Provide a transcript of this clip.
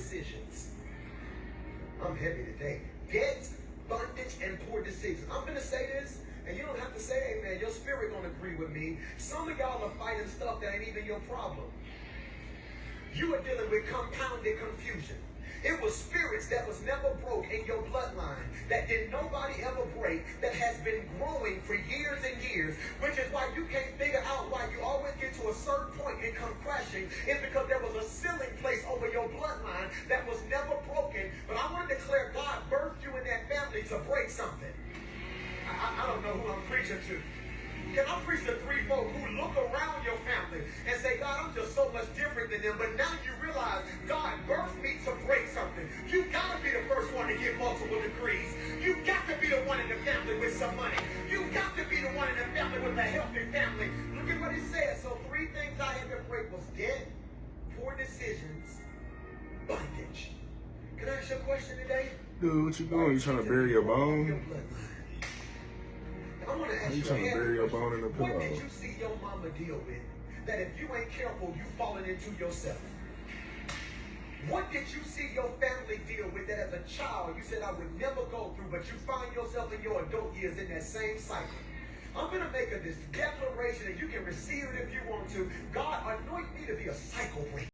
decisions. I'm heavy today. Debt, bondage, and poor decisions. I'm going to say this, and you don't have to say amen. Your spirit going to agree with me. Some of y'all are fighting stuff that ain't even your problem. You are dealing with compounded confusion. It was spirits that was never broke in your bloodline, that did nobody ever break, that has been growing for years and years, which is why you can't figure out why you always get to a certain point and come crashing. It's because there was a ceiling placed over your bloodline that was never broken. But I want to declare God birthed you in that family to break something. I don't know who I'm preaching to. Can I preach to three folk who look around your family and say, God, I'm just so much different than them, but now you realize God birthed me to break something. You got to be the first one to get multiple degrees. You got to be the one in the family with some money. You got to be the one in the family with a healthy family. Look at what he says. So 3 things I had to break was debt, poor decisions, bondage. Can I ask you a question today? Dude, what you doing? You trying to bury your bone? I want to ask you trying to bury your bone in the pillow? What did you see your mama deal with that if you ain't careful, you falling into yourself? What did you see your family deal with that as a child you said I would never go through, but you find yourself in your adult years in that same cycle? I'm going to make this declaration, and you can receive it if you want to. God, anoint me to be a cycle breaker.